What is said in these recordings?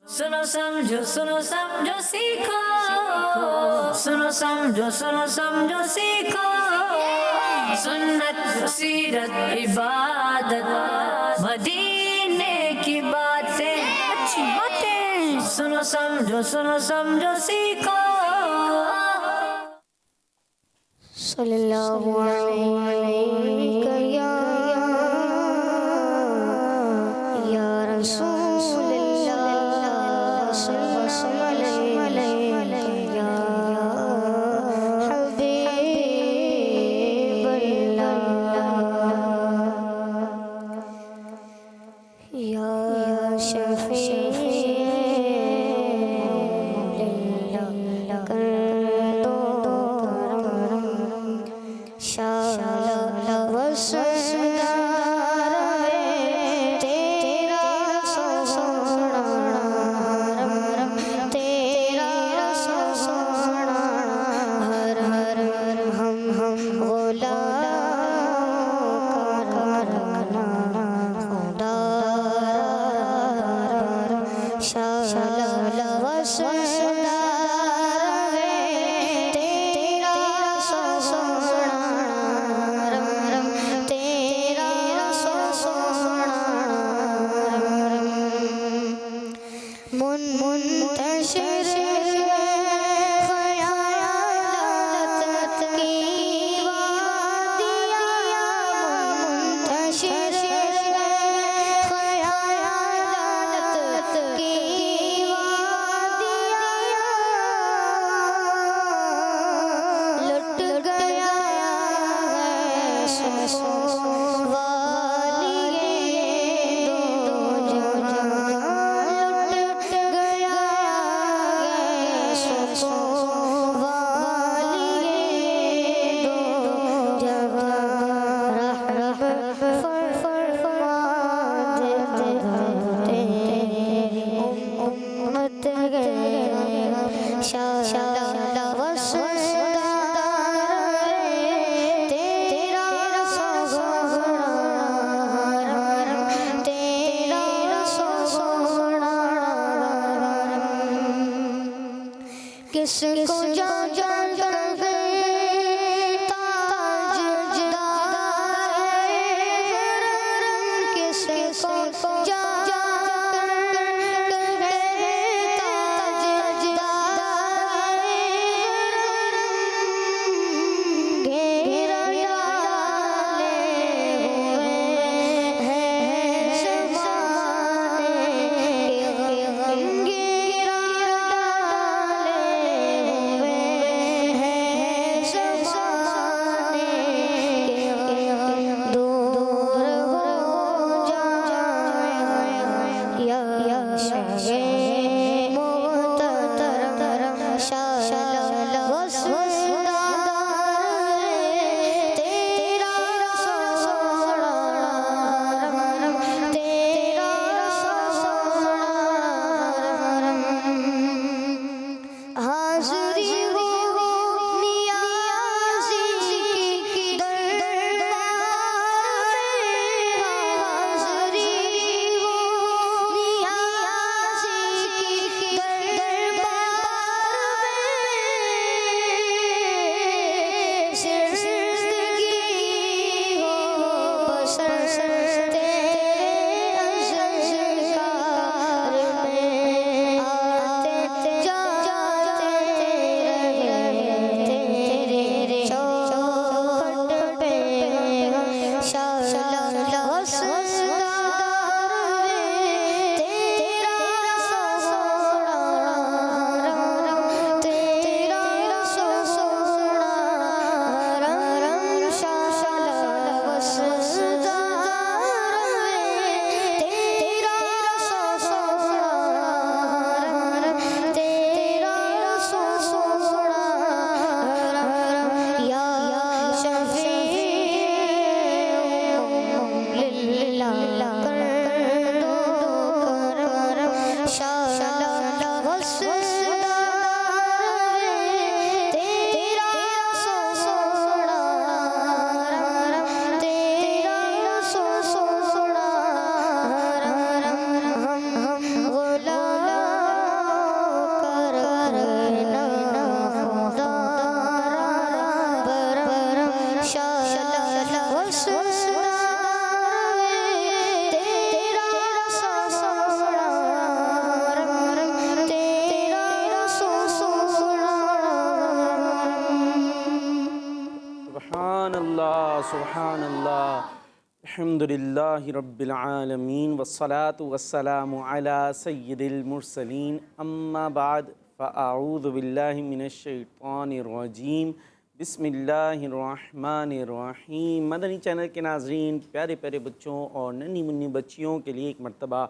सुनो समझो सीखो, सुनो समझो सीखो, सुन्नत सीरत इबादत मदीने की बातें, अच्छी बातें। सुनो समझो सीखो। सल्लल्लाहु अलैहि या रसूलल्लाह, सल्लल्लाहु अलैहि या हबीबल्लाह, या शफीअल्लाह, कर दो शाला वसदार तेरा सोना, तेरा सोना, हर हर हम गुलाम का रखना खुदा, शाला वसदार तेरा सोना, तेरा सोना, मुंतशिर ख़यालात की वादियाँ, मुंतशिर ख़यालात की वादियाँ, लुट गया शाला वसदार तेरा सोना, तेरा सोना, किसको जा जा किसको जा जा सुब्हानल्लाह, अल्हम्दुलिल्लाहि रब्बिल आलमीन, वस्सलातु वस्सलामु अला सय्यिदिल मुरसलीन, अम्मा बाद, फ़अऊज़ु बिल्लाहि मिनश शैतानिर रजीम, बिस्मिल्लाहिर्रहमानिर्रहीम। मदनी चैनल के नाज़रीन, प्यारे प्यारे बच्चों और नन्ही मुन्नी बच्चियों के लिए एक मर्तबा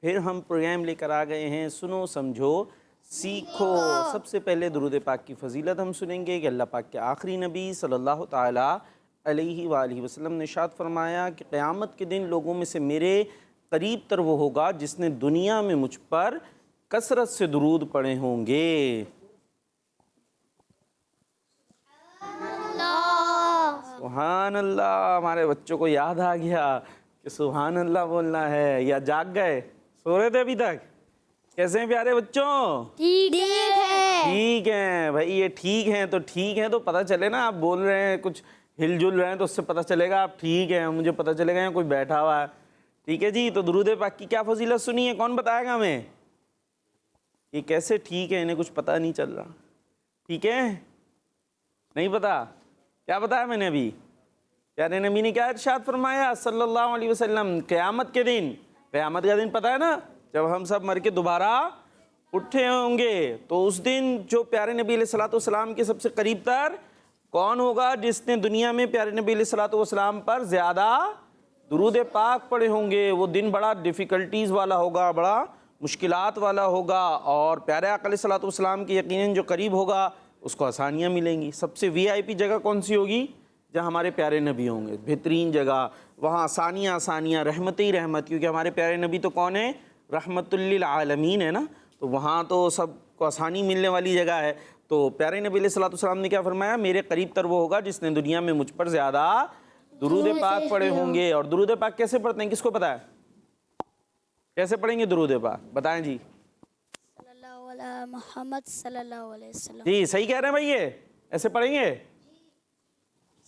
फिर हम प्रोग्राम लेकर आ गए हैं, सुनो समझो सीखो। सबसे पहले दुरूद पाक की फ़जीलत हम सुनेंगे कि अल्लाह पाक के आखिरी नबी सल्लल्लाहु ताला अलैहि वसल्लम ने इरशाद फरमाया कि क़यामत के दिन लोगों में से मेरे करीब तर वो होगा जिसने दुनिया में मुझ पर कसरत से दुरूद पढ़े होंगे। सुभान अल्लाह। हमारे बच्चों को याद आ गया कि सुभान अल्लाह बोलना है, या जाग गए, सो रहे थे अभी तक? कैसे हैं प्यारे बच्चों? ठीक है। ठीक है भाई, ये ठीक है तो ठीक है तो पता चले ना, आप बोल रहे हैं कुछ हिलजुल रहे हैं तो उससे पता चलेगा आप ठीक हैं, मुझे पता चलेगा यहाँ कोई बैठा हुआ है। ठीक है जी, तो दुरूद पाक की क्या फजीलत सुनी है, कौन बताएगा हमें? ये कैसे ठीक है, इन्हें कुछ पता नहीं चल रहा। ठीक है, नहीं पता? क्या बताया मैंने अभी? प्यारे नबी ने क्या इरशाद फरमाया सल्लल्लाहु अलैहि वसल्लम? क़यामत के दिन, क़यामत का दिन पता है ना, जब हम सब मर के दोबारा उठे होंगे, तो उस दिन जो प्यारे नबी अलैहिस्सलातु वस्सलाम के सबसे करीब तर कौन होगा? जिसने दुनिया में प्यारे नबी अलैहिस्सलातु वस्सलाम पर ज़्यादा दुरूद पाक पढ़े होंगे। वो दिन बड़ा डिफ़िकल्टीज़ वाला होगा, बड़ा मुश्किलात वाला होगा, और प्यारे आका अलैहिस्सलातु वस्सलाम के यकीनन जो करीब होगा उसको आसानियाँ मिलेंगी। सबसे VIP जगह कौन सी होगी? जहाँ हमारे प्यारे नबी होंगे, बेहतरीन जगह, वहाँ आसानियाँ आसानियाँ, रहमत ही रहमत, क्योंकि हमारे प्यारे नबी तो कौन है? रहमतुल लिल आलमीन है ना, तो वहाँ तो सबको आसानी मिलने वाली जगह है। तो प्यारे नबी अलैहिस्सलातु वस्सलाम ने क्या फरमाया? मेरे करीब तर वो होगा जिसने दुनिया में मुझ पर ज़्यादा दुरूद पाक पढ़े होंगे। और दुरूद पाक कैसे पढ़ते हैं, किसको पता है? कैसे पढ़ेंगे दुरूद पाक, बताएं जी। सल्लल्लाहु अलैहि मोहम्मद सल्लल्लाहु अलैहि वसल्लम। जी सही कह रहे हैं भाई, ये ऐसे पढ़ेंगे?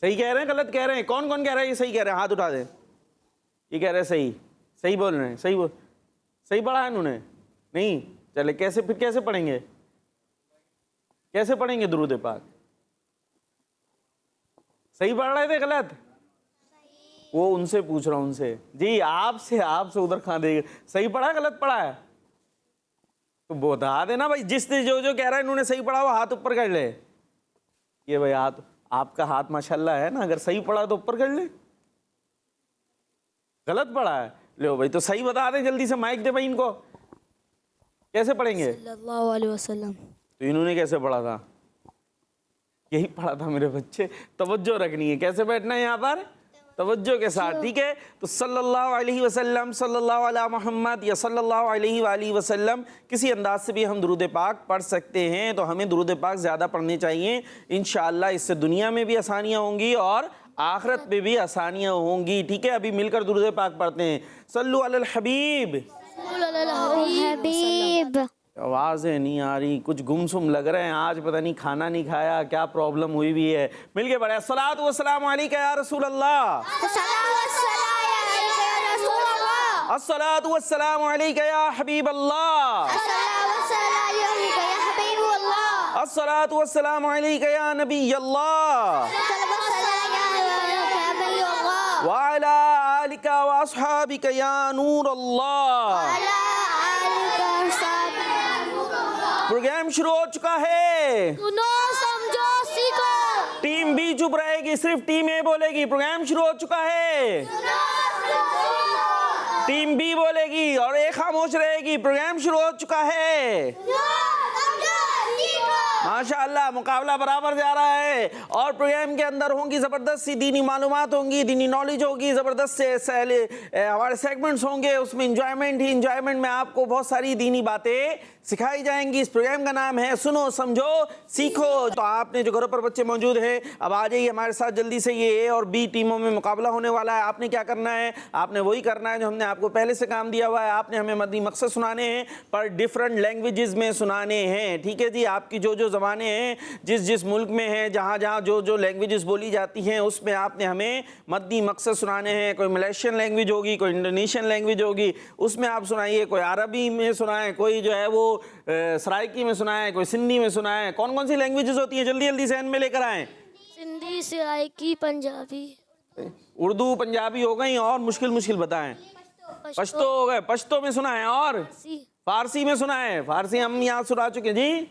सही कह रहे हैं, गलत कह रहे हैं? कौन कौन कह रहा है ये सही कह रहे हैं? हाथ उठा दें। ये कह रहे हैं सही, सही बोल रहे हैं, सही पढ़ा है उन्होंने? नहीं, चले कैसे, फिर कैसे पढ़ेंगे? कैसे पढ़ेंगे दुरूद पाक? सही पढ़ रहे थे गलत? वो उनसे पूछ रहा हूं, उनसे जी, आपसे उधर कहाँ देगा, सही पढ़ा है गलत पढ़ा है? तो बता देना भाई, जिसने जो जो कह रहा है इन्होंने सही पढ़ा वो हाथ ऊपर कर ले। ये भाई हाथ, आपका हाथ माशाल्लाह है ना, अगर सही पढ़ा तो ऊपर कर ले। गलत पढ़ा है, लो भाई तो सही बता दे, जल्दी से माइक दे भाई इनको। कैसे पढ़ेंगे? सल्लल्लाहु अलैहि वसल्लम। तो इन्होंने कैसे पढ़ा था? यही पढ़ा था मेरे बच्चे। तवज्जो रखनी है, कैसे बैठना है यहाँ पर? तवज्जो के साथ, ठीक है? तो सल्लल्लाहु अलैहि वसल्लम, सल्लल्लाहु अला मोहम्मद या सल्लल्लाहु अलैहि वसल्लम, किसी अंदाज से भी हम दुरूद पाक पढ़ सकते हैं। तो हमें दुरूद पाक ज़्यादा पढ़ने चाहिए। इंशाअल्लाह इससे दुनिया में भी आसानियाँ होंगी और आखिरत में भी आसानियाँ होंगी। ठीक है, अभी मिलकर दुरूद पाक पढ़ते हैं। सल्लु अलल हबीब। हबीब। आवाज़ें नहीं आ रही, कुछ गुमसुम लग रहे हैं आज, पता नहीं खाना नहीं खाया, क्या प्रॉब्लम हुई भी है। मिल के पढ़े, अस्सलातु वस्सलामु अलैका या रसूल अल्लाह, अस्सलातु वस्सलामु अलैका या हबीब अल्लाह, अस्सलातु वस्सलामु अलैका या नबी अल्लाह, व अला आलिका व अस्हाबिका या नूर अल्लाह। प्रोग्राम शुरू हो चुका है, सुनो समझो सीखो। टीम बी चुप रहेगी, सिर्फ टीम ए बोलेगी। प्रोग्राम शुरू हो चुका है, टीम बी बोलेगी और ए खामोश रहेगी। प्रोग्राम शुरू हो चुका है। माशाअल्लाह, मुकाबला बराबर जा रहा है और प्रोग्राम के अंदर होंगी ज़बरदस्त सी दीनी मालूमात होंगी, दीनी नॉलेज होगी, ज़बरदस्त से हमारे सेगमेंट्स होंगे, उसमें इंजॉयमेंट ही इंजॉयमेंट में आपको बहुत सारी दीनी बातें सिखाई जाएंगी। इस प्रोग्राम का नाम है सुनो समझो सीखो। तो आपने जो घरों पर बच्चे मौजूद हैं, अब आ जाइए हमारे साथ जल्दी से। ये ए और बी टीमों में मुकाबला होने वाला है। आपने क्या करना है? आपने वही करना है जो हमने आपको पहले से काम दिया हुआ है। आपने हमें मदनी मकसद सुनाने हैं, पर डिफरेंट लैंग्वेजेस में सुनाने हैं। ठीक है जी, आपकी जो जो ज़बानें हैं, जिस जिस मुल्क में हैं, जहाँ जहाँ जो जो लैंग्वेजेस बोली जाती हैं, उसमें आपने हमें मदनी मकसद सुनाने हैं। कोई मलेशियन लैंग्वेज होगी, कोई इंडोनेशियन लैंग्वेज होगी, उसमें आप सुनाइए। कोई अरबी में सुनाएं, कोई जो है वो सराइकी में सुनाएं, कोई सिंधी में सुनाएं। कौन कौन सी लैंग्वेजेस होती हैं? जल्दी जल्दी सहन में लेकर आएँ। सिंधी, सराइकी, पंजाबी। उर्दू पंजाबी हो गई, और मुश्किल मुश्किल बताएं। पश्तो हो गए, पश्तो में सुना है, और फारसी में सुना है, फारसी हम यहाँ सुना चुके जी।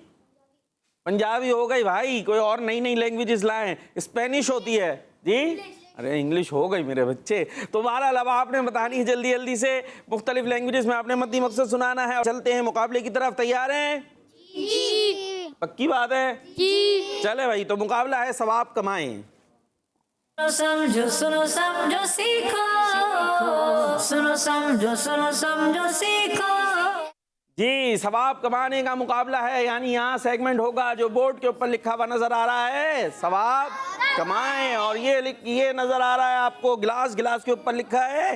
पंजाबी हो गई भाई, कोई और नई नई लैंग्वेजेस लाएं। स्पेनिश होती है जी, अरे इंग्लिश हो गई मेरे बच्चे। तो बहरहाल अब आपने बतानी है जल्दी जल्दी से, मुख्तलिफ लैंग्वेजेस में आपने मद्दी मकसद सुनाना है। चलते हैं मुकाबले की तरफ, तैयार हैं? जी पक्की बात है? जी। चले भाई, तो मुकाबला है सवाब कमाएं। सुनो समझो सीखो, सुनो समझो सीखो। जी, सवाब कमाने का मुकाबला है, यानी यहाँ सेगमेंट होगा जो बोर्ड के ऊपर लिखा हुआ नजर आ रहा है, सवाब कमाएं। और ये नजर आ रहा है आपको, गिलास के ऊपर लिखा है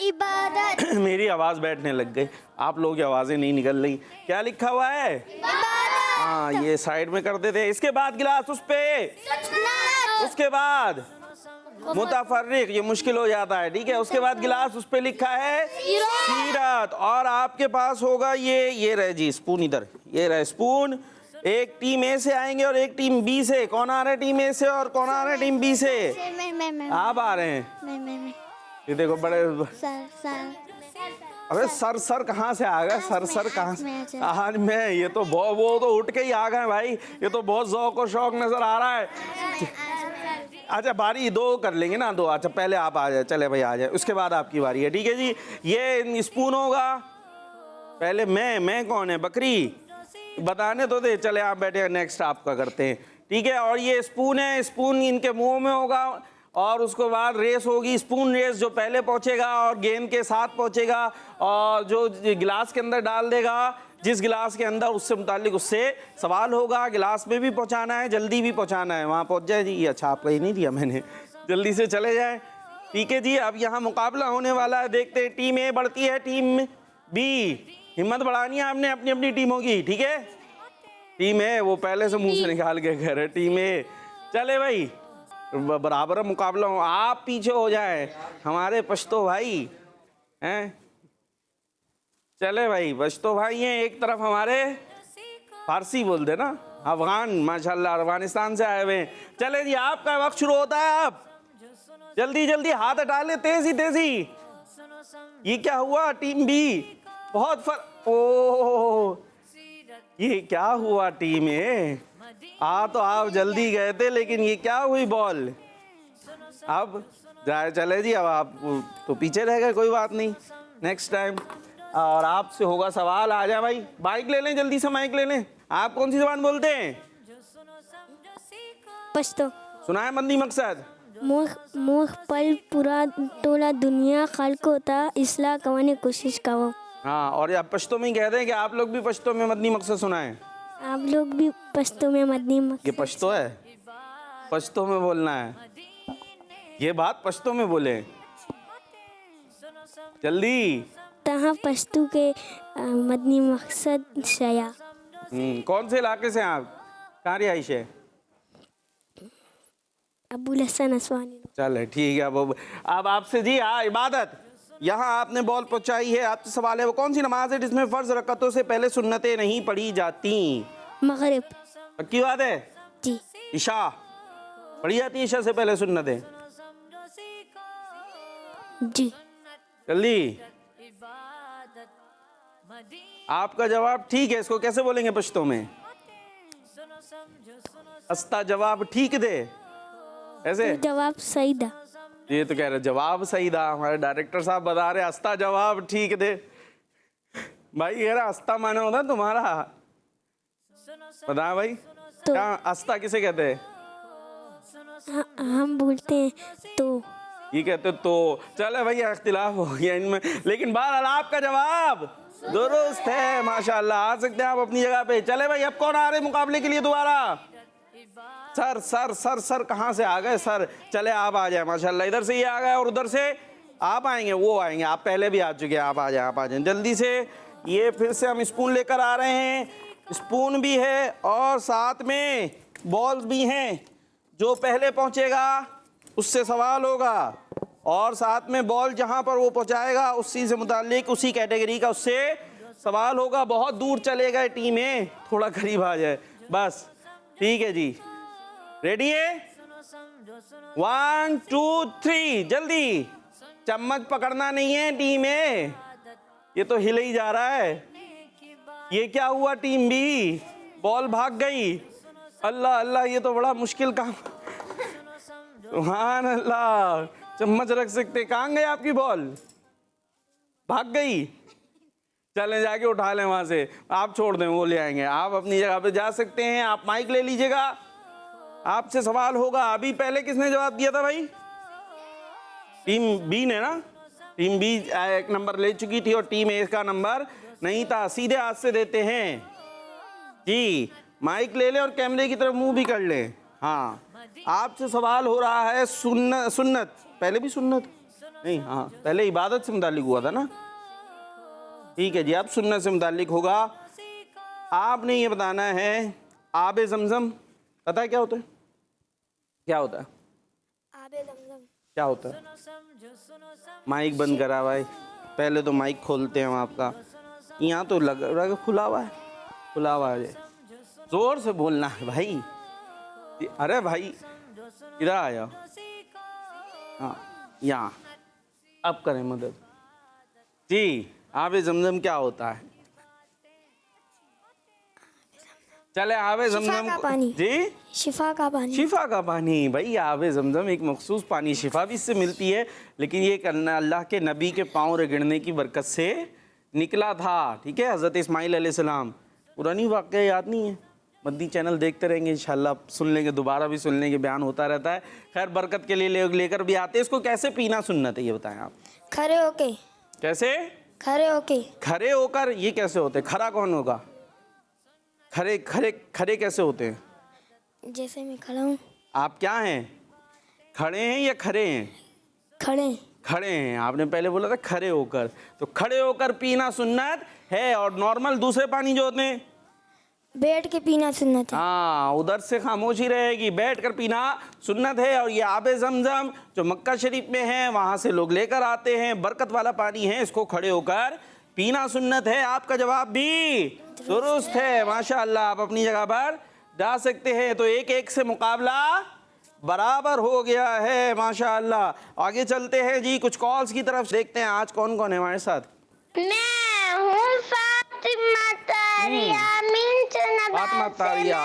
इबादत। मेरी आवाज बैठने लग गई, आप लोगों की आवाजें नहीं निकल रही। क्या लिखा हुआ है? हाँ, ये साइड में कर देते। इसके बाद गिलास उस पे, उसके बाद मुताफर्रिक, ये मुश्किल हो जाता है, ठीक है। उसके बाद गिलास उस पे लिखा है सीरत। और आपके पास होगा ये रहे जी स्पून, इधर ये रहे स्पून। एक टीम ए से आएंगे और एक टीम बी से। कौन आ रहे हैं टीम ए से और कौन आ रहे हैं टीम बी से? मैं आप आ रहे हैं? मैं ये देखो बड़े, सर अबे सर कहाँ से आ गए? सर कहाँ से? आज मैं, ये तो बहुत, वो तो उठ के ही आ गए भाई, ये तो बहुत ज़ौक और शौक नजर आ रहा है। अच्छा बारी दो कर लेंगे ना, दो। अच्छा पहले आप आ जाए, चले भाई आ जाए, उसके बाद आपकी बारी है, ठीक है जी। ये स्पून होगा पहले। मैं कौन है? बकरी, बताने तो दे। चले आप बैठे, नेक्स्ट आपका करते हैं, ठीक है। और ये स्पून है, स्पून इनके मुंह में होगा, और उसके बाद रेस होगी, स्पून रेस। जो पहले पहुंचेगा और गेंद के साथ पहुंचेगा, और जो गिलास के अंदर डाल देगा, जिस गिलास के अंदर, उससे मुतालिक उससे सवाल होगा। गिलास में भी पहुंचाना है, जल्दी भी पहुंचाना है, वहां पहुंच जाए जी। अच्छा आपका ही नहीं दिया मैंने, जल्दी से चले जाए, ठीक है जी। अब यहाँ मुकाबला होने वाला है, देखते हैं। टीम ए बढ़ती है टीम बी, हिम्मत बढ़ानी है आपने अपनी अपनी टीमों की, ठीक है। टीम ए, वो पहले से मुंह से निकाल के कह रहे टीम ए। चले भाई, बराबर मुकाबला हो, आप पीछे हो जाए हमारे पश्तो भाई हैं। चले भाई, पश्तो भाई हैं एक तरफ, हमारे फारसी बोल दे ना, अफगान, माशाल्लाह अफगानिस्तान से आए हुए हैं। चले जी, आपका वक्त शुरू होता है। आप जल्दी जल्दी हाथ हटा ले, तेजी। ये क्या हुआ? टीम बी बहुत ओ, ये क्या हुआ? टीम ए तो आप जल्दी गए थे, लेकिन ये क्या हुई बॉल? अब जाए, चले जी। अब आप तो पीछे रह गए, कोई बात नहीं, नेक्स्ट टाइम। और आपसे होगा सवाल। आ जाए भाई, माइक ले लें, जल्दी से माइक ले लें। आप कौन सी ज़बान बोलते हैं? पश्तो। सुना है मद्दी मकसद? मुख पल पूरा टोला दुनिया खल्क होता, इसला कवाने कोशिश करो। हाँ, और आप पश्तो में ही कहते हैं कि आप लोग भी पश्तो में मद्दी मकसद सुनाएं। आप लोग भी पश्तो में मद्दी मकसद। ये पश्तो है, पश्तो में बोलना है, ये बात पश्तो में बोले, जल्दी। तहाँ पश्तो के मद्दी मकसद शया। कौन से इलाके से आप? कहाँ रिहाइश है? अबुल हसन असवानी। चले ठीक है। अब आपसे जी, हाँ, इबादत, यहाँ आपने बॉल पहुँचाई है, आपसे सवाल है, वो कौन सी नमाज है जिसमें फ़र्ज रकअतों से पहले सुन्नतें नहीं पढ़ी जाती? मगरिब। पक्की बात है जी। ईशा पढ़ी जाती है, ईशा से पहले सुन्नतें? जी। जल्दी। आपका जवाब ठीक है। इसको कैसे बोलेंगे पश्तो में? अस्ता जवाब ठीक दे, ऐसे? जवाब सही था। ये तो कह रहे जवाब सही था, हमारे डायरेक्टर साहब बता रहे अस्ता जवाब ठीक दे। भाई ये अस्ता माना होता तुम्हारा, बता भाई। तो क्या अस्ता किसे कहते हैं? हम बोलते हैं तो। ये कहते तो। चले भैया, इख्तिलाफ हो गया इनमें, लेकिन बहरहाल आपका जवाब दुरुस्त है, माशाल्लाह। आ सकते हैं आप अपनी जगह पे। चले भाई, अब कौन आ रहे मुकाबले के लिए दोबारा? सर कहाँ से आ गए सर? चले आप आ जाए, माशाल्लाह। इधर से ये आ गए और उधर से आप आएंगे, वो आएंगे, आप पहले भी आ चुके हैं। आप आ जाए जल्दी से। ये फिर से हम स्पून लेकर आ रहे हैं, स्पून भी है और साथ में बॉल्स भी हैं। जो पहले पहुंचेगा उससे सवाल होगा, और साथ में बॉल जहां पर वो पहुंचाएगा उसी से मुताल्लिक, उसी कैटेगरी का उससे सवाल होगा। बहुत दूर चले गए टीम है, थोड़ा करीब आ जाए बस, ठीक है जी। रेडी है? 1 2 3 जल्दी। चम्मच पकड़ना नहीं है टीम ए, ये तो हिले ही जा रहा है। ये क्या हुआ टीम बी, बॉल भाग गई। अल्लाह अल्लाह, ये तो बड़ा मुश्किल काम। सुभान अल्लाह, चम्मच रख सकते, कहाँ गए आपकी बॉल, भाग गई। चलें जाके उठा लें वहां से, आप छोड़ दें वो ले आएंगे। आप अपनी जगह पे जा सकते हैं, आप माइक ले लीजिएगा, आपसे सवाल होगा। अभी पहले किसने जवाब दिया था भाई, टीम बी ने ना। टीम बी एक नंबर ले चुकी थी और टीम ए का नंबर नहीं था। सीधे हाथ से देते हैं जी, माइक ले लें और कैमरे की तरफ मुंह भी कर लें। हाँ, आपसे सवाल हो रहा है सुन्नत, पहले भी सुन्नत नहीं, हाँ पहले इबादत से मुतालिक हुआ था ना। ठीक है जी, अब सुन्नत से मुतालिक होगा। आपने ये बताना है आबे ज़मज़म पता है क्या होता है, क्या होता है आबे ज़मज़म क्या होता है। माइक बंद करा भाई, पहले तो माइक खोलते हैं हम आपका। यहाँ तो लग रहा है खुला हुआ है, खुला हुआ है, जोर से बोलना है भाई। अरे भाई इधर आ जाओ, हाँ यहाँ, अब करें मदद जी। आबे ज़मज़म क्या होता है, चले आबे ज़मज़म जी, शिफा का पानी, शिफा का पानी भाई। आबे ज़मज़म एक मखसूस पानी, शिफा भी इससे मिलती है, लेकिन ये करना अल्लाह के नबी के पाँव रगड़ने की बरकत से निकला था। ठीक है, हज़रत इस्माइल अलैहिस्सलाम। पुरानी वाक़या याद नहीं है, मदनी चैनल देखते रहेंगे इंशाल्लाह, सुन लेंगे, दोबारा भी सुन लेंगे, बयान होता रहता है। खैर बरकत के लिए लेकर भी आते हैं। इसको कैसे पीना सुन्नत है ये बताएं आप। खड़े होके, कैसे खड़े होके, खड़े होकर, ये कैसे होते हैं, खड़ा कौन होगा, खड़े खड़े खड़े कैसे होते हैं, जैसे मैं खड़ा हूँ। आप क्या हैं, खड़े हैं या खड़े हैं, खड़े, खड़े हैं। आपने पहले बोला था खड़े होकर, तो खड़े होकर पीना सुन्नत है। और नॉर्मल दूसरे पानी जो होते हैं बैठ के पीना सुन्नत है। हाँ, उधर से खामोशी रहेगी, बैठ कर पीना सुन्नत है। और ये आबे ज़मज़म जो मक्का शरीफ में है, वहाँ से लोग लेकर आते हैं, बरकत वाला पानी है, इसको खड़े होकर पीना सुन्नत है। आपका जवाब भी दुरुस्त है, माशाअल्लाह। आप अपनी जगह पर जा सकते हैं। तो 1-1 से मुकाबला बराबर हो गया है, माशाअल्लाह। आगे चलते हैं जी, कुछ कॉल्स की तरफ देखते हैं। आज कौन कौन है हमारे साथ। मैं हूँ फातिमा तारिया, फातिमा तारिया,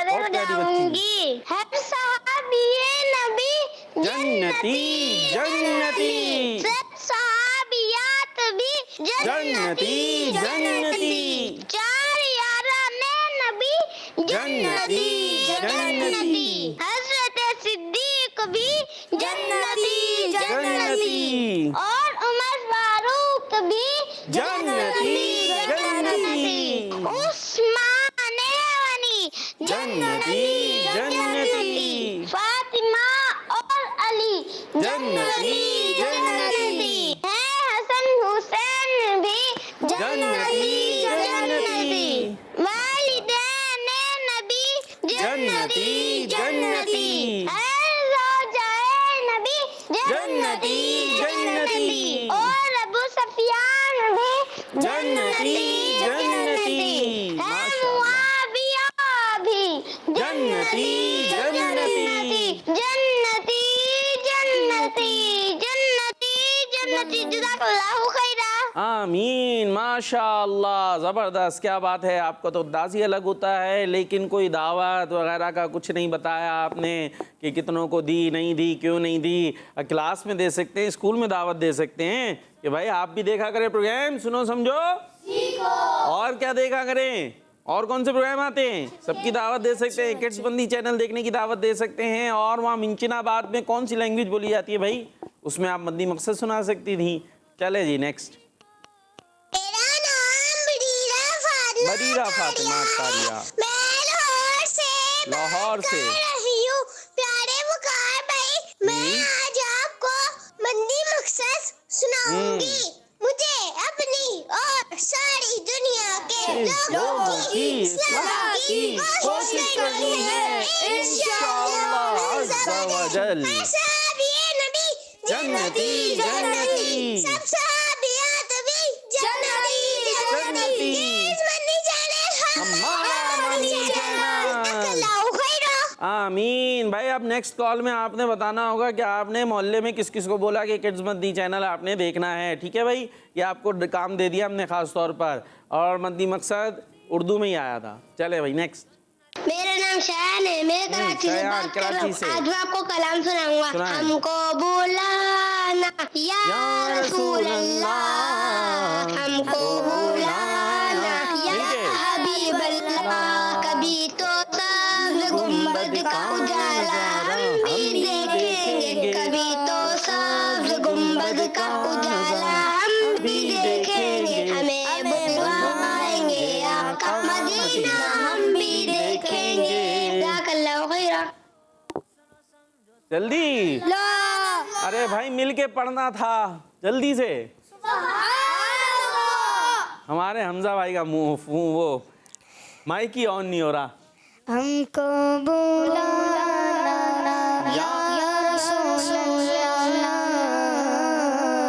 बहुत प्यारी बच्ची। हम सहाबिये नबी जन्नती जन्नती, सब सहाबियात भी जन्नती जन्नती, चार याराने नबी जन्नती जन्नती, हजरत सिद्दीक भी जन्नती जन्नती, और उमर फारूक भी जन्नती जन्नती, उस्मान गनी जन्नती जन्नती, फातिमा और अली जन्नती जन्नती, है हसन हुसैन भी जन्नती जन्नती, वालिदैन नबी जन्नती जन्नती, है ज़ौजाए नबी जन्नती जन्नती, और अबू सफियान भी जन्नती जन्नती, है माशाअल्लाह, मुआविया भी जन्नती जन्नती, जन्नती जन्नती जन्नती जन्नती। जज़ाकल्लाहु खैरा। आमीन, माशाअल्लाह, ज़बरदस्त, क्या बात है। आपका तो अंदाज़ ही अलग होता है, लेकिन कोई दावत वगैरह का कुछ नहीं बताया आपने कि कितनों को दी, नहीं दी, क्यों नहीं दी। क्लास में दे सकते हैं, स्कूल में दावत दे सकते हैं कि भाई आप भी देखा करें प्रोग्राम, सुनो समझो सीखो। और क्या देखा करें, और कौन से प्रोग्राम आते हैं, सबकी दावत दे सकते हैं। किड्स बंदी चैनल देखने की दावत दे सकते हैं। और वहाँ मिंचिनाबाद में कौन सी लैंग्वेज बोली जाती है भाई, उसमें आप मदनी मकसद सुना सकती थी। चले जी नेक्स्ट। मेरा नाम बरीरा फातिमा तारिया, मैं लाहौर से रही हूँ। प्यारे वकार भाई, मैं आज आपको मदनी मकसद सुनाऊंगी। मुझे अपनी और सारी दुनिया के लोगों की इस्लाह की कोशिश करनी है, इंशाअल्लाह अज़्ज़ा व जल। सहाबिये नबी जन्नती जन्नती, सब सहाबियात भी जन्नती जन्नती, इस मदनी चैनल हमारा मदनी चैनल। अल्लाहु खैरा। आमीन। भाई अब नेक्स्ट कॉल में आपने बताना होगा कि आपने मोहल्ले में किस किस को बोला कि किड्स मदनी चैनल आपने देखना है, ठीक है भाई। ये आपको काम दे दिया हमने ख़ास तौर पर, और मदनी मकसद उर्दू में ही आया था। चले भाई नेक्स्ट। मेरा नाम शायान है, मैं कराची से शायान, बात कर रहा कराची हूँ। से। आज मैं आपको कलाम सुनाऊंगा। सुनाएं। हमको बुलाना या रसूल अल्लाह, हमको बुलाना या ठीक है। हबीब अल्लाह। कभी तो सब्ज़ गुंबद का उजाला हम भी देखेंगे, कभी तो सब्ज़ गुंबद का उजाला हम भी देखेंगे। हमें बुलवाएंगे आका मदीना हम भी देखेंगे। जाज़ाकल्लाहु खैरा। जल्दी, अरे भाई मिल के पढ़ना था जल्दी से। हमारे हमजा भाई का मुंह वो माइक ही ऑन नहीं हो रहा। हमको बुलाना या रसूल अल्लाह,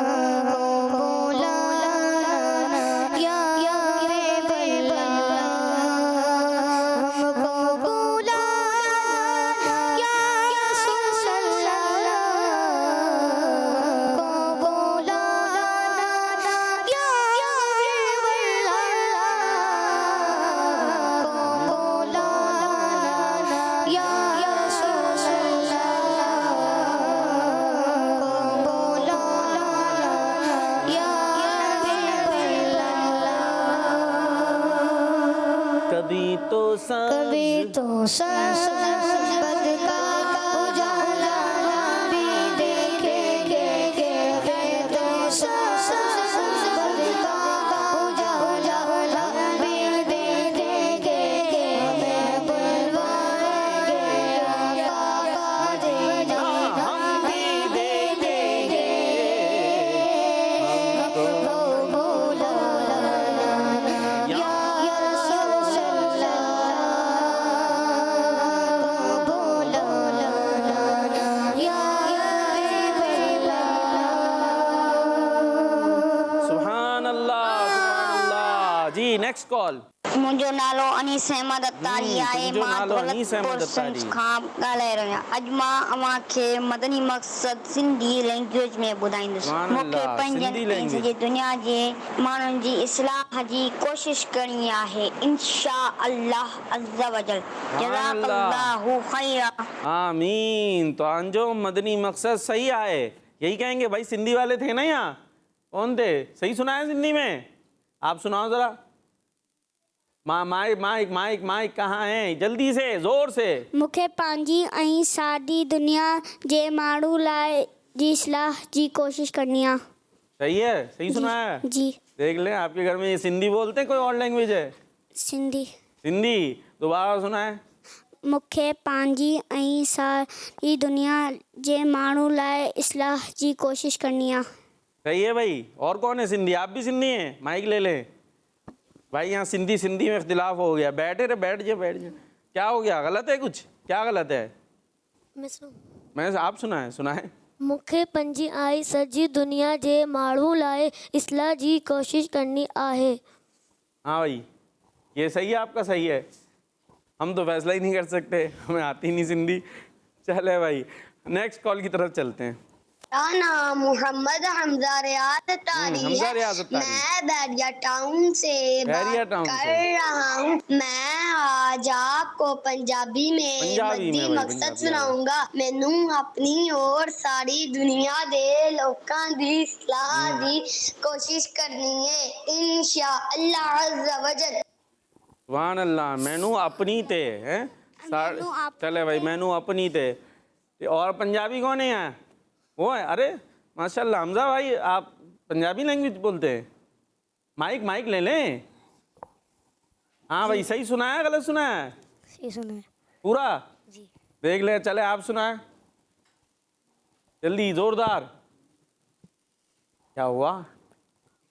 हमको बुलाना या हबीब अल्लाह, हमको बुलाना या रसूल अल्लाह, हमको बुलाना या हबीब कभी तो कभी तो गुंबद का उजाला भी देखेंगे, कभी तो गुंबद का उजाला भी देखेंगे। हमें बुलवाएंगे आका मदीना हम भी देखेंगे। हमको बुलाना या रसूल अल्लाह, बुलाना या हबीब अल्लाह। सुभान अल्लाह, सुभान अल्लाह। जी नेक्स्ट कॉल। मुंहिंजो नालो अनीस अहमद अतारी आहे। तुंहिंजो मां नालो अनीस अहमद दौलतपुर अतारी। सिंध खां ॻाल्हाए रहियो आहियां। अॼु मां अव्हांखे मदनी मक़सद सिंधी लैंग्वेज में ॿुधाईंदुसि। सुभान मूंखे अल्लाह, पंहिंजनि सिंधी ऐं लैंग्वेज। सॼे दुनिया जे माण्हुनि जी इस्लाह जी कोशिशि करणी आहे, इंशा अल्लाह अज़्ज़ वजल। जज़ाकल्लाहु खैरा। आमीन। तो अंजो मदनी मकसद सही आए, यही कहेंगे भाई। सिंधी वाले थे ना यहाँ, कौन थे? सही सुना है सिंधी में? आप सुनाओ जरा। माइक माइक माइक माइक कहाँ है? जल्दी से, जोर से। मूंखे पंहिंजी ऐं सादी दुनिया जे माण्हू लाइ जी इस्लाह जी कोशिश करनी आहे। सही है, सही सुना है। जी देख ले, आपके घर में ये सिंधी बोलते हैं, कोई और लैंग्वेज है? सिंधी। सिंधी दोबारा सुना है। मूंखे पंहिंजी ऐं सारी दुनिया जे माण्हू लाइ इस्लाह जी कोशिश करनी आहे। सही है भाई। और कौन है सिंधी? आप भी सिंधी हैं? माइक ले लें भाई। यहाँ सिंधी सिंधी में इख्तिलाफ हो गया। बैठे रे, बैठ जाए बैठ जाए। क्या हो गया? गलत है कुछ? क्या गलत है? मैं आप सुना है। मूंखे पंहिंजी ऐं सॼी दुनिया जे माण्हू लाइ इस्लाह जी कोशिश करनी आहे। हाँ भाई, ये सही है, आपका सही है। हम तो फैसला ही नहीं कर सकते, हमें आती नहीं सिंधी। चले भाई नेक्स्ट कॉल की तरफ चलते हैं। मेरा नाम मोहम्मद हमजा रियाज अतारी हमजा है। रियाज अतारी। मैं बैरिया टाउन से बैरिया बात टाउन कर से। रहा हूँ। मैं आज आपको पंजाबी में पंजाबी में मदनी भाई, मकसद पंजाबी। सुनाऊंगा। मैनू अपनी और सारी दुनिया दे लोकां दी सलाह दी कोशिश करनी है, इंशा अल्लाह अज़्ज़ वजल। सुभान अल्लाह। मैनू अपनी ते हैं। चले भाई, मैनू अपनी ते। और पंजाबी कौन है यहाँ? वो है। अरे माशाल्लाह हमजा भाई, आप पंजाबी लैंग्वेज बोलते हैं? माइक माइक ले लें। हाँ भाई, सही सुना है गलत सुना है? सही सुना है पूरा जी। देख ले, चले आप सुनाए जल्दी, जोरदार। क्या हुआ?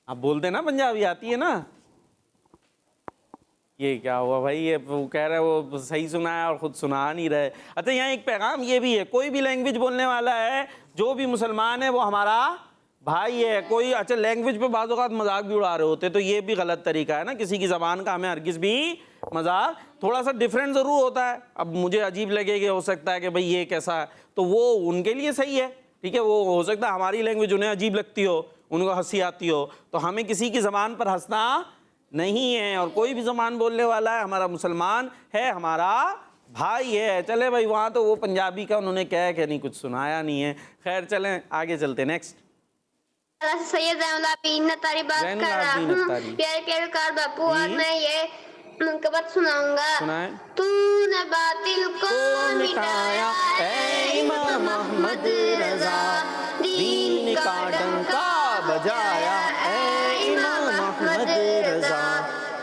आप बोलते ना पंजाबी आती है ना? ये क्या हुआ भाई? ये वो कह रहे वो सही सुना है और खुद सुना नहीं रहे। अच्छा, यहाँ एक पैगाम ये भी है, कोई भी लैंग्वेज बोलने वाला है, जो भी मुसलमान है, वो हमारा भाई है। कोई अच्छा लैंग्वेज पे बाज़ औक़ात मजाक भी उड़ा रहे होते, तो ये भी गलत तरीका है ना, किसी की ज़बान का हमें हरगिज़ भी मजाक थोड़ा सा डिफरेंट ज़रूर होता है। अब मुझे अजीब लगे कि हो सकता है कि भाई ये कैसा है, तो वो उनके लिए सही है, ठीक है। वो हो सकता है हमारी लैंग्वेज उन्हें अजीब लगती हो, उनको हंसी आती हो, तो हमें किसी की ज़बान पर हंसना नहीं है। और कोई भी ज़बान बोलने वाला है हमारा मुसलमान है, हमारा भाई है। चले भाई, वहाँ तो वो पंजाबी का उन्होंने क्या है, क्या नहीं, कुछ सुनाया नहीं है। खैर चलें आगे चलते, नेक्स्ट। सैयद ज़ैनुल आबिदीन अत्तारी बात ज़ैनुल कर रहा आबिदीन हूँ। अत्तारी। प्यारे प्यारे कार बापू, आज मैं ये मुनकबत सुनाऊंगा। सुनाए। तूने बातिल को मिटाया ऐ इमाम अहमद रज़ा, दीन का डंका बजाया ऐ इमाम अहमद रज़ा।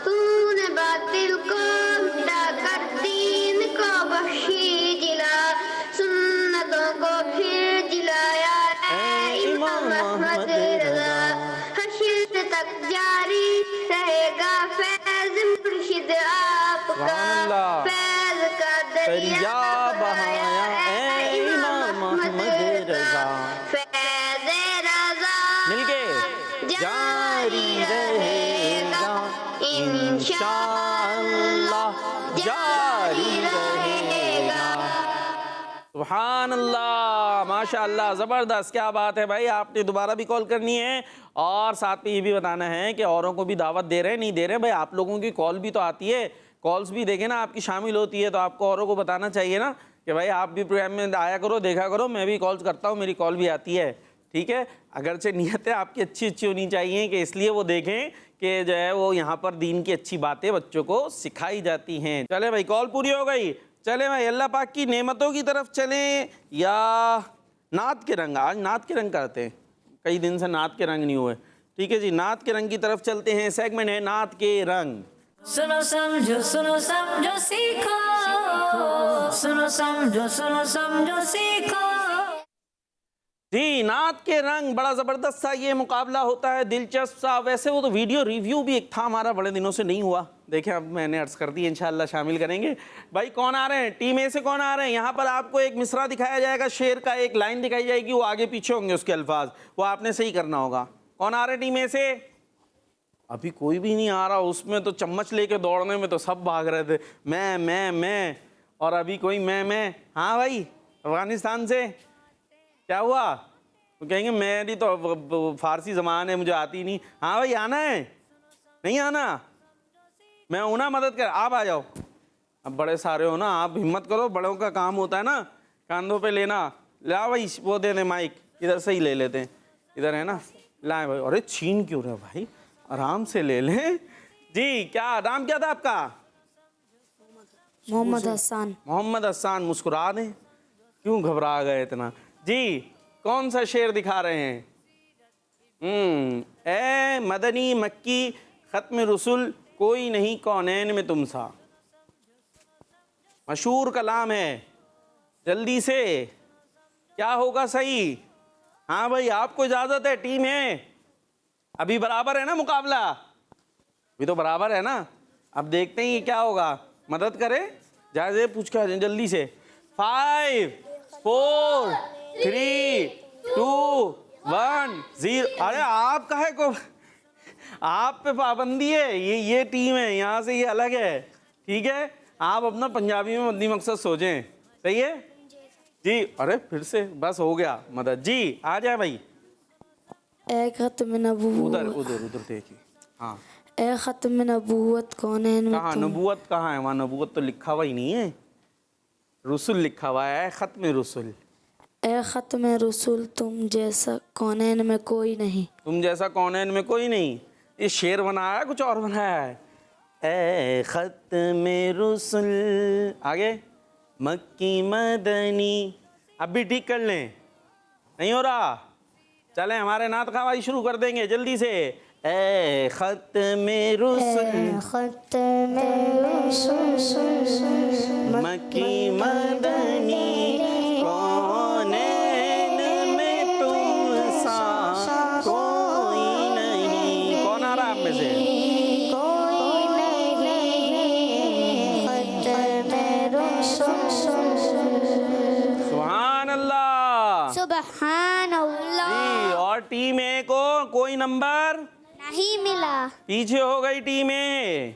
तूने बातिल को मिटाकर दीन को बख्शी जिला, सुन्नतों को फिर जिलाया ऐ इमाम अहमद रज़ा। हश्र तक जारी रहेगा फैज़ मुर्शिद आपका, फैज़ का दरिया बहाया ऐ इमाम अहमद रज़ा। फैज़ रज़ा मिलके जारी रहेगा इंशाअल्लाह, जारी रहेगा। सुभान अल्लाह, माशाअल्लाह, ज़बरदस्त, क्या बात है भाई। आपने दोबारा भी कॉल करनी है और साथ में ये भी बताना है कि औरों को भी दावत दे रहे हैं नहीं दे रहे हैं। भाई आप लोगों की कॉल भी तो आती है, कॉल्स भी देखें ना, आपकी शामिल होती है, तो आपको औरों को बताना चाहिए ना कि भाई आप भी प्रोग्राम में आया करो, देखा करो। मैं भी कॉल्स करता हूँ, मेरी कॉल भी आती है, ठीक है। अगरचे नीयतें आपकी अच्छी अच्छी होनी चाहिए कि इसलिए वो देखें कि जो है वो यहाँ पर दीन की अच्छी बातें बच्चों को सिखाई जाती हैं। चले भाई, कॉल पूरी हो गई। चले भाई अल्लाह पाक की नेमतों की तरफ चलें या नात के रंग। आज नात के रंग करते हैं, कई दिन से नात के रंग नहीं हुए, ठीक है जी। नात के रंग की तरफ चलते हैं, सेगमेंट है नात के रंग। सुनो समझो सीखो, सुनो समझो सीखो। जी, नात के रंग, बड़ा ज़बरदस्त सा ये मुकाबला होता है, दिलचस्प सा। वैसे वो तो वीडियो रिव्यू भी एक था हमारा, बड़े दिनों से नहीं हुआ। देखें अब मैंने अर्ज़ कर दी, इंशाल्लाह शामिल करेंगे। भाई कौन आ रहे हैं, टीम ए से कौन आ रहे हैं? यहाँ पर आपको एक मिसरा दिखाया जाएगा, शेर का एक लाइन दिखाई जाएगी, वो आगे पीछे होंगे उसके अल्फाज, वो आपने सही करना होगा। कौन आ रहे हैं टीम ए से? अभी कोई भी नहीं आ रहा। उसमें तो चम्मच लेके दौड़ने में तो सब भाग रहे थे, मैं, और अभी कोई मैं। हाँ भाई, अफ़गानिस्तान से क्या हुआ? तो कहेंगे मेरी तो फ़ारसी ज़बान है, मुझे आती नहीं। हाँ भाई, आना है नहीं आना? मैं हूं ना, मदद कर, आप आ जाओ। अब बड़े सारे हो ना, आप हिम्मत करो, बड़ों का काम होता है ना कंधों पे लेना। ला भाई, वो दे दे माइक, इधर से ही ले लेते हैं, इधर है ना, लाए भाई। अरे छीन क्यों रहे भाई, आराम से ले लें जी। क्या नाम क्या था आपका? मोहम्मद हसन। मोहम्मद हसन। मुस्कुरा दें, क्यों घबरा गए इतना जी? कौन सा शेर दिखा रहे हैं? ए मदनी मक्की ख़त्म रसूल, कोई नहीं कौनैन में तुम सा। मशहूर कलाम है, जल्दी से क्या होगा सही? हाँ भाई, आपको इजाज़त है, टीम है। अभी बराबर है ना मुकाबला, अभी तो बराबर है ना। अब देखते हैं ये क्या होगा, मदद करें, जायज़े पूछ के आ जाए जल्दी से। 5 4 3 2 1 0। अरे आप काहे को, आप पे पाबंदी है, ये टीम है, यहाँ से ये अलग है, ठीक है। आप अपना पंजाबी में मद्दी मकसद सोचें, सही है जी। अरे फिर से बस हो गया मदद जी। आ जाए भाई, ए खत्म नबूवत, उधर देखिए। हाँ, ए खत्म नबूवत कौनैन में कहाँ तुम। नबूवत कहाँ है? वहाँ नबूवत तो लिखा हुआ ही नहीं है, रसूल लिखा हुआ है, खत्म रसूल। ए खत्म रसूल, तुम जैसा कौनैन में कोई नहीं। तुम जैसा कौनैन में कोई नहीं। ये शेर बनाया है, कुछ और बनाया है? ए खत्म रसूल, आगे मक्की मदनी। अब भी ठीक कर लें, नहीं हो रहा? चलें हमारे नात ख़वाही शुरू कर देंगे जल्दी से। ए खत्म रसूल, मक्की मदनी, कौनैन में तुम सा कोई नहीं। कौन आ रहा है आप में से? सुभान अल्लाह, सुबहान अल्लाह। जी। और टीम ए को कोई नंबर नहीं मिला। पीछे हो गई टीम ए।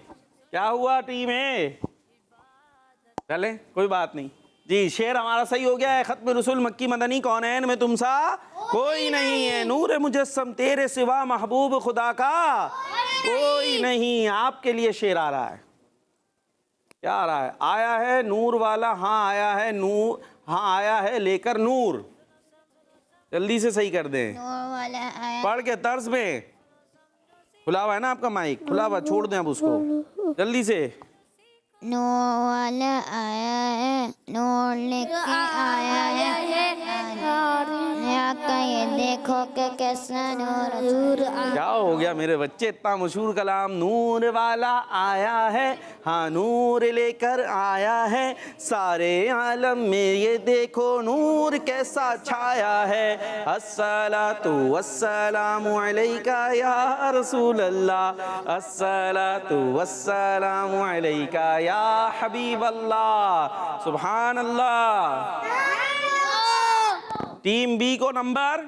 क्या हुआ टीम ए? चले कोई बात नहीं जी, शेर हमारा सही हो गया है। खत्म रसूल मक्की मदनी कौनैन में तुम सा कोई नहीं है, नूर मुजस्सम तेरे सिवा महबूब खुदा का कोई नहीं। आपके लिए शेर आ रहा है। क्या आ रहा है? आया है नूर वाला, हाँ आया है नूर, हाँ आया है लेकर नूर। जल्दी से सही कर दें। पढ़ के तर्ज में। खुला हुआ है ना आपका माइक? खुला हुआ, छोड़ दें अब उसको जल्दी से। नूर वाला आया है, नूर लेके आया है, ये देखो के कैसा नूर। क्या हो गया मेरे बच्चे? इतना मशहूर कलाम, नूर वाला आया है, हाँ नूर लेकर आया है, सारे आलम में ये देखो नूर कैसा छाया है। अस्सलातु वस्सलामु अलैका या रसूल अल्लाह, अस्सलातु वस्सलामु अलैका या हबीब अल्लाह। सुभान अल्लाह। टीम बी को नंबर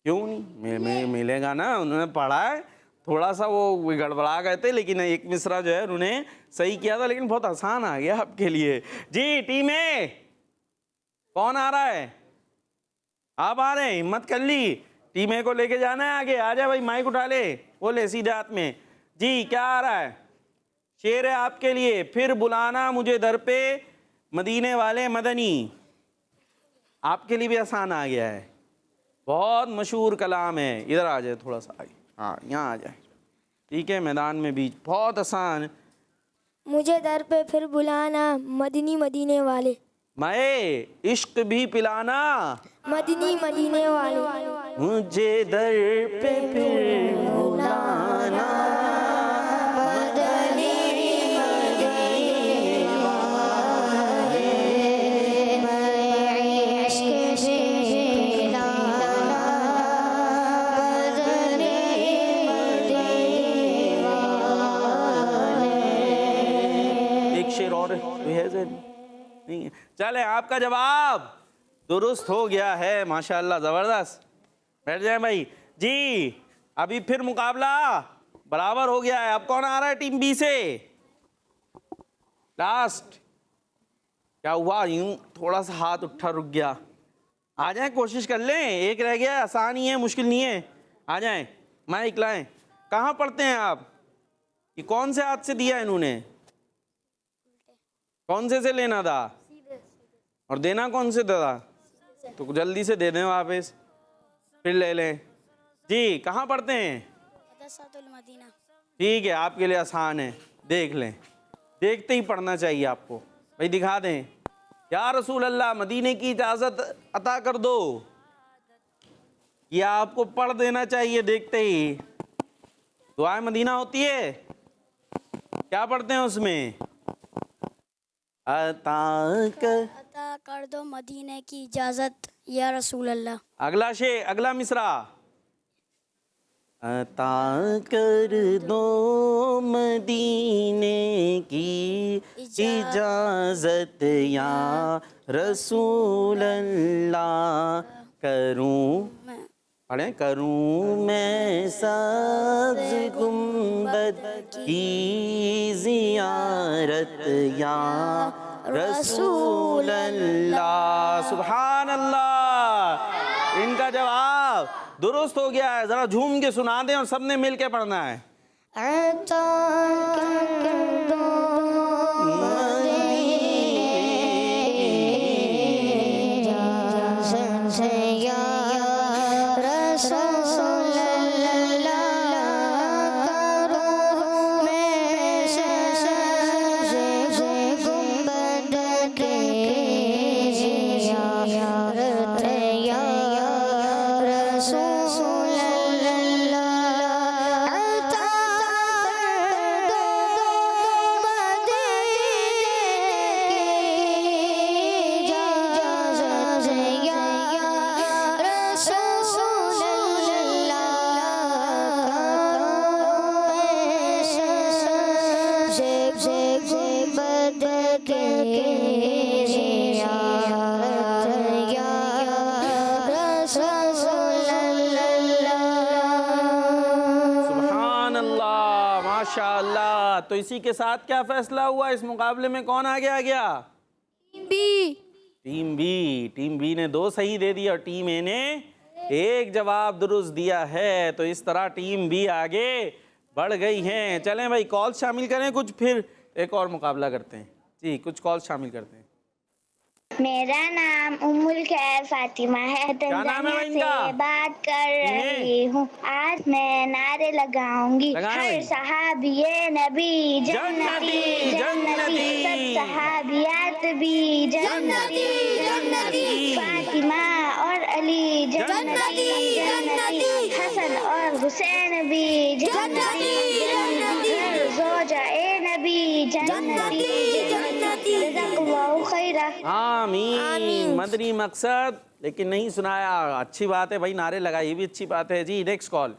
क्यों नहीं मिलेगा ना? उन्होंने पढ़ा है, थोड़ा सा वो गड़बड़ा गए थे, लेकिन एक मिसरा जो है उन्होंने सही किया था, लेकिन बहुत आसान आ गया आपके लिए जी। टीम ए कौन आ रहा है? आप आ रहे हैं? हिम्मत कर ली। टीम ए को लेके जाना है आगे। आ जाए भाई, माइक उठा ले, बोले सीधे हाथ में जी। क्या आ रहा है? शेर है आपके लिए। फिर बुलाना मुझे दर पे मदीने वाले मदनी। आपके लिए भी आसान आ गया है, बहुत मशहूर कलाम है। इधर आ जाए थोड़ा सा आगे, हाँ यहाँ आ जाए, ठीक है, मैदान में बीच। बहुत आसान। मुझे दर पे फिर बुलाना मदनी मदीने वाले, मैं इश्क भी पिलाना मदनी मदीने वाले, मुझे दर पे फिर बुलाना नहीं है। चले, आपका जवाब दुरुस्त हो गया है, माशाल्लाह, जबरदस्त। बैठ जाए भाई जी। अभी फिर मुकाबला बराबर हो गया है। अब कौन आ रहा है टीम बी से? लास्ट। क्या हुआ? यूं थोड़ा सा हाथ उठा, रुक गया। आ जाए, कोशिश कर लें, एक रह गया। आसान ही है, मुश्किल नहीं है। आ जाए, माइक लाएं। कहाँ पढ़ते हैं आप? ये कौन से हाथ से दिया इन्होंने? कौन से लेना था और देना कौन से था? तो जल्दी से दे दें वापस, फिर ले लें जी। कहाँ पढ़ते हैं? मदीना। ठीक है, आपके लिए आसान है, देख लें। देखते ही पढ़ना चाहिए आपको। भाई दिखा दें। या रसूल अल्लाह, मदीने की इजाज़त अता कर दो। या आपको पढ़ देना चाहिए देखते ही। दुआए मदीना होती है, क्या पढ़ते हैं उसमें? अता कर दो मदीने की इजाजत या रसूल अल्लाह। अगला अगला मिसरा। अता कर दो मदीने की इजाजत या रसूल अल्लाह, करूं पढ़े, करूं मैं सब्ज़ गुंबद की ज़ियारत या रसूल अल्लाह। सुभान अल्लाह। इनका जवाब दुरुस्त हो गया है। ज़रा झूम के सुना दें और सबने मिल के पढ़ना है। तो इसी के साथ क्या फैसला हुआ, इस मुकाबले में कौन आगे आ गया? टीम बी ने 2 सही दे दिया और टीम ए ने 1 जवाब दुरुस्त दिया है। तो इस तरह टीम बी आगे बढ़ गई हैं। चलें भाई कॉल शामिल करें कुछ, फिर एक और मुकाबला करते हैं जी। कुछ कॉल शामिल करते हैं। मेरा नाम उम्मुल खैर फातिमा है, तंजानिया से बात कर रही हूँ। आज मैं नारे लगाऊंगी, हर सहाबिये नबी जन्नती जन्नती, सब सहाबियात भी जन्नती जन्नती, फातिमा और अली जन्नती जन्नती, हसन और हुसैन भी जन्नती जन्नती, ज़ौजाए नबी जन्नती जन्नती, जज़ाकल्लाहु खैरा। आमीन। मदनी मकसद लेकिन नहीं सुनाया, अच्छी बात है भाई, नारे लगाए, ये भी अच्छी बात है जी। Next call.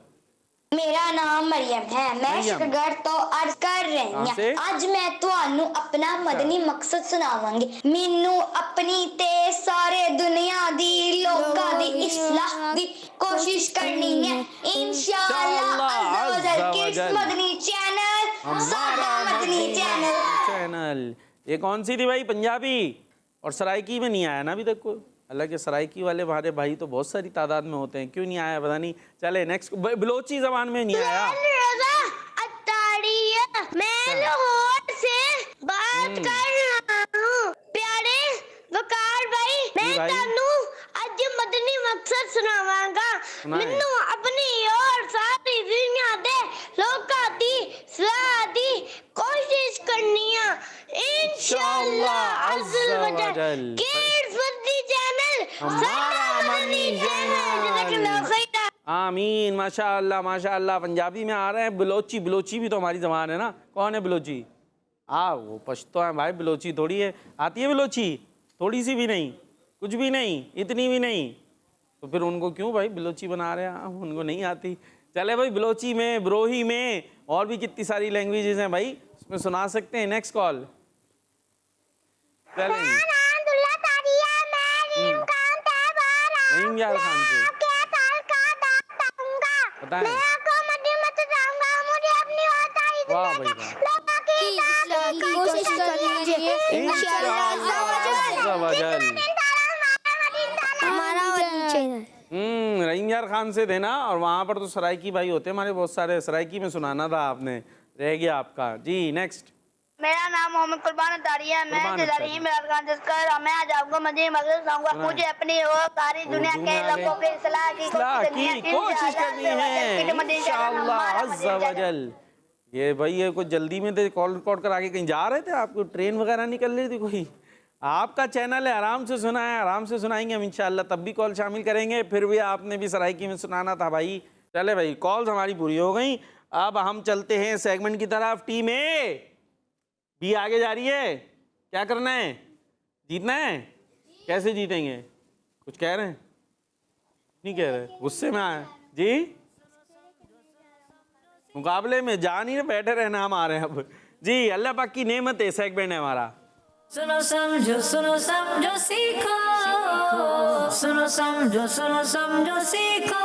मेरा नाम मरियम है, मैं शुक्र तो अर्ज कर रही हूँ। आज मैं ਤੁਹਾਨੂੰ अपना मदनी मकसद सुनावांगी। मैनू अपनी ते सारे दुनिया दी लोकां दी इस्लाह दी कोशिश करनी है इंशाअल्लाह। किड्स मदनी चैनल, सादा मदनी चैनल। ये कौन सी थी भाई? पंजाबी और सराइकी में नहीं आया ना अभी तक कोई। हालांकि सराइकी वाले हमारे भाई तो बहुत सारी तादाद में होते हैं, क्यों नहीं आया पता नहीं। चले नेक्स्ट। बलोची जबान में नहीं आया। मैं लाहौर से बात कर रहा हूँ। प्यारे वकार भाई, मैं तानू आज मदनी मकसद सुनावांगा। मैनू अपनी और सारी दुनिया दे लोकां दी सलाह दी कोशिश करनी है इंशाअल्लाह अज़्ज़ वजल। किड्स मदनी चैनल, सादा मदनी चैनल, जज़ाकल्लाहु खैरा। आमीन। माशाअल्लाह माशाअल्लाह। पंजाबी में आ रहे हैं। बलोची भी तो हमारी जबान है ना। कौन है बलोची? वो पश्तो है भाई, बलोची थोड़ी है। आती है बलोची? थोड़ी सी भी नहीं, कुछ भी नहीं, इतनी भी नहीं। तो फिर उनको क्यों भाई बलोची बना रहे हैं? उनको नहीं आती। चले भाई, बलोची में, ब्रोही में और भी कितनी सारी लैंग्वेजेस हैं भाई, उसमें सुना सकते हैं। Next call. चलें यार खान से बताएं। वाह भाई कोशिश करनी चाहिए हमारा चैनल। रहीम यार खान से देना। और वहाँ पर तो सराइकी भाई होते हैं हमारे बहुत सारे, सराइकी में सुनाना था आपने, रह गया आपका जी। नेक्स्ट। मेरा नाम मोहम्मद कुर्बान अतारिया है, मैं जलाली में खान जिसका मैं आज आपको मदनी मकसद सुनाऊंगा। मुझे अपनी और सारी दुनिया के लोगों के इस्लाह की कोशिश करनी है इंशाअल्लाह अज़्ज़ वजल। ये भाई ये कुछ जल्दी में थे, कॉल रिकॉर्ड करा के कहीं जा रहे थे? आपको ट्रेन वगैरह निकल रही थी कोई? आपका चैनल है, आराम से सुना है, आराम से सुनाएंगे हम इंशाअल्लाह। तब भी कॉल शामिल करेंगे, फिर भी आपने भी सराइकी में सुनाना था भाई। चले भाई, कॉल्स हमारी पूरी हो गई। अब हम चलते हैं सेगमेंट की तरफ। टीम ए भी आगे जा रही है। क्या करना है? जीतना है। कैसे जीतेंगे? कुछ कह रहे हैं? नहीं कह रहे, गुस्से में आए जी। मुकाबले में जा नहीं रहे, बैठे रहना हम आ रहे हैं अब जी। अल्लाह पाक की नेमत है, सेगमेंट है हमारा। सुनो समझो सीखो, सुनो समझो सीखो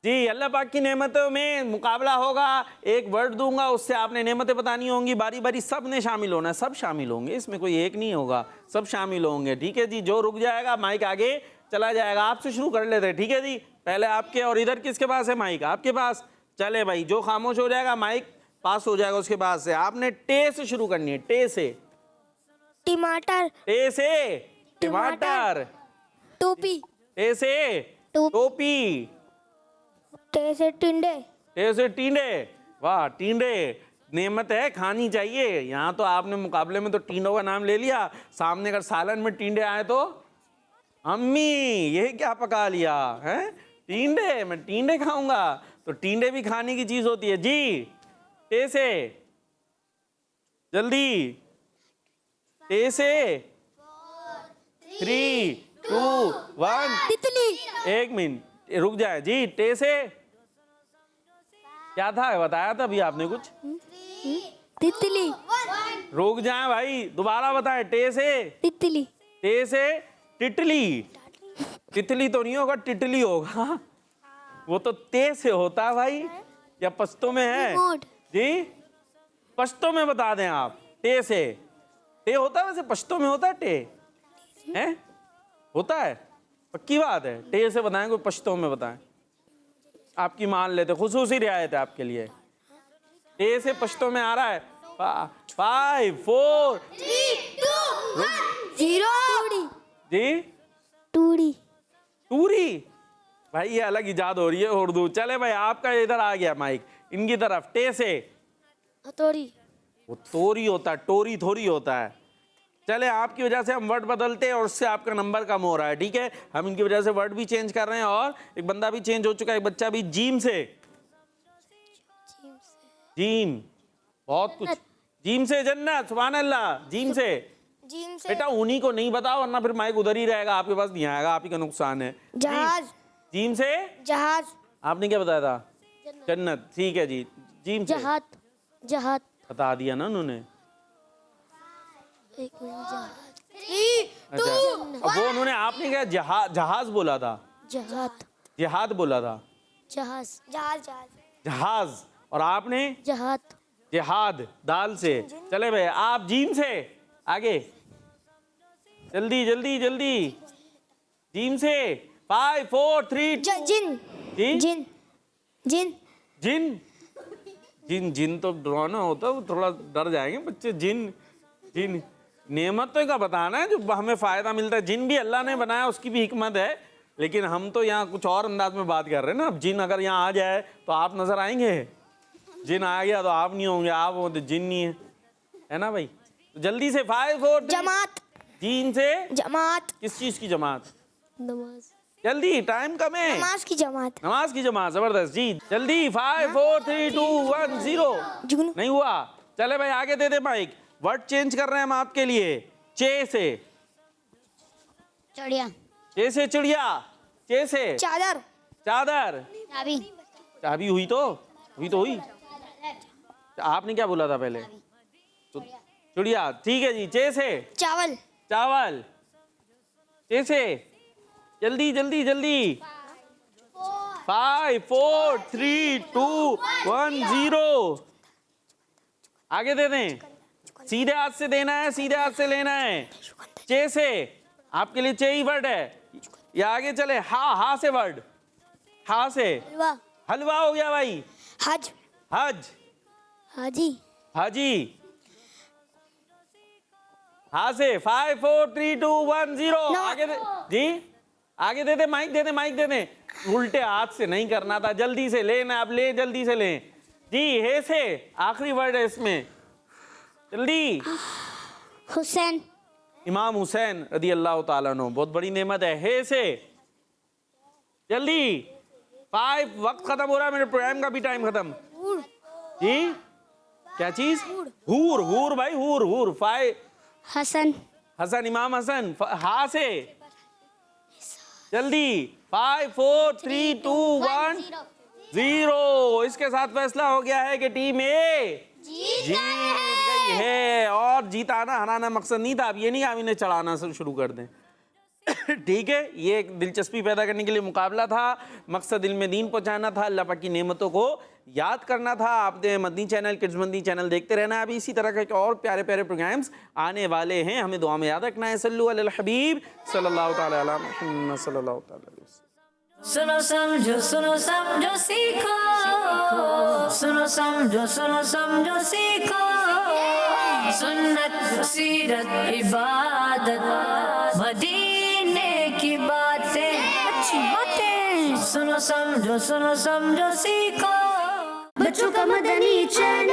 जी। अल्लाह पाक की नेमतों में मुकाबला होगा। एक वर्ड दूंगा, उससे आपने नेमतें बतानी होंगी। बारी बारी सब ने शामिल होना है, सब शामिल होंगे, इसमें कोई एक नहीं होगा, सब शामिल होंगे। ठीक है जी। जो रुक जाएगा माइक आगे चला जाएगा। आपसे शुरू कर लेते हैं, ठीक है जी। पहले आपके, और इधर किसके पास है माइक? आपके पास। चले भाई, जो खामोश हो जाएगा माइक पास हो जाएगा उसके बाद से। आपने टे से शुरू करनी है। टे से टमाटर। टे से टमाटर। टोपी। टे से टोपी। टे से टिंडे। टे से टींडे। वाह, टींडे नेमत है, खानी चाहिए। यहाँ तो आपने मुकाबले में तो टींडों का नाम ले लिया, सामने अगर सालन में टींडे आए तो अम्मी ये क्या पका लिया है? टींडे, मैं टींडे खाऊंगा। तो टींडे भी खाने की चीज होती है जी। टे से जल्दी। टे से 3 2 1। तितली। 1 मिनट रुक जाए जी। टे से क्या था, बताया था अभी आपने कुछ? तितली। रुक जाए भाई, दोबारा बताएं। टे से तितली। टे से टिटली। तितली तो नहीं होगा, टिटली होगा। वो तो ते से होता है भाई, या पश्तो में है रिमोट। जी। पश्तो में बता दें आप, टे से। टे होता है वैसे, पश्तो में होता है टे है, होता है, पक्की बात है। टे से बताएं, कोई पश्तो में बताएं, आपकी मान लेते, खुसूसी रियायत है आपके लिए। टे से पश्तो में आ रहा है। 5 4 3 2 1 0। जी टूड़ी टूरी, भाई ये अलग इजाद हो रही है उर्दू। चले भाई, आपका इधर आ गया माइक, इनकी तरफ। टे से हथौड़ी। वो तोरी होता है, टोरी थोड़ी होता है। चले, आपकी वजह से हम वर्ड बदलते हैं और उससे आपका नंबर कम हो रहा है, ठीक है। हम इनकी वजह से वर्ड भी चेंज कर रहे हैं और एक बंदा भी चेंज हो चुका है, एक बच्चा भी। जीम से, जीम, बहुत कुछ। जीम से जन्नत, सुभान अल्लाह। जीम से बेटा उन्हीं को नहीं बताओ, वरना फिर माइक उधर ही रहेगा, आपके पास नहीं आएगा, आप ही का नुकसान है। जहाज। जीम से जहाज। आपने क्या बताया था? जन्नत, ठीक है जी। जीम से जहाज। जहाज। बता दिया ना उन्होंने। अच्छा, वो उन्होंने, आपने क्या जहाज बोला था? जहाज। जिहाद बोला था। जहाज। जहाज। जहाज, और आपने जहाज। जिहाद, दाल से। चले भाई, आप जीम से आगे, जल्दी जल्दी जल्दी। जीम से 5 4 3 2। जिन। जी? जिन। जिन। जिन, जिन जिन तो डराना होता है, वो थोड़ा डर जाएंगे बच्चे। जिन, जिन नेमत तो का बताना है जो हमें फायदा मिलता है। जिन भी अल्लाह ने बनाया, उसकी भी हिकमत है, लेकिन हम तो यहाँ कुछ और अंदाज में बात कर रहे हैं ना। अब जिन अगर यहाँ आ जाए तो आप नजर आएंगे, जिन आ गया तो आप नहीं होंगे, आप हो तो जिन नहीं है ना भाई। तो जल्दी से 5 4 3। जमात। जीन से जमात। किस चीज की जमात? नमाज। जल्दी, टाइम कम है। नमाज की जमात। नमाज की जमात, जबरदस्त जी। जल्दी 5 4 3 2 1 0। जुगनू। नहीं हुआ। चले भाई, आगे दे दे माइक। वर्ड चेंज कर रहे हैं हम आपके लिए। चे से चिड़िया। चे से चिड़िया। चे से चादर। चादर। चाबी। चाबी हुई तो हुई। आपने क्या बोला था पहले? तो चिड़िया, ठीक है जी। चे से चावल। चावल। चे से जल्दी जल्दी जल्दी। 5 4 3 2 1 0। आगे दे दें, सीधे हाथ से देना है, सीधे हाथ से लेना है। चे से आपके लिए चे ही वर्ड है। या आगे चले, हा से वर्ड, हा से हलवा। हलवा हो गया भाई। हज। हज, हाजी। हाजी। हा से 5 4 3 2 1 0। आगे दे जी, आगे दे दे, माइक दे दे, माइक दे दे। उल्टे हाथ से नहीं करना था, जल्दी से लेना। अब ले, जल्दी से लें जी। हे से आखिरी वर्ड है इसमें, जल्दी। हुसैन। इमाम हुसैन रदी अल्लाह ताला अन्हु, बहुत बड़ी नेमत है। हे से जल्दी। 5, वक्त खत्म हो रहा है, मेरे प्रोग्राम का भी टाइम खत्म जी। क्या चीज? हूर, हूर भाई, हूर हूर। 5 हसन। हसन, इमाम हसन। हा से जल्दी। 5 4 3 2 1 0। इसके साथ फैसला हो गया है कि टीम ए जीत गई है। और जीताना हराना मकसद नहीं था। अब ये नहीं आप इन्हें चढ़ाना शुरू कर दें, ठीक है। ये एक दिलचस्पी पैदा करने के लिए मुकाबला था। मकसद दिल में दीन पहुंचाना था, अल्लाह पाक की नेमतों को याद करना था। आपने Madani channel, kids Madani channel देखते रहना है। अभी इसी तरह के और प्यारे प्यारे प्रोग्राम्स आने वाले हैं, हमें दुआ में याद रखना है। सल्लु अलल हबीब सल्लल्लाहु तआला अलैहि मुहम्मद सल्लल्लाहु तआला अलैहि वसल्लम। सुनो समझो सीखो, सुनो समझो सीखो। सुन्नत सीरत इबादत मदीने की बातें, अच्छी बातें। सुनो समझो सीखो। बच्चों का मदनी चैनल।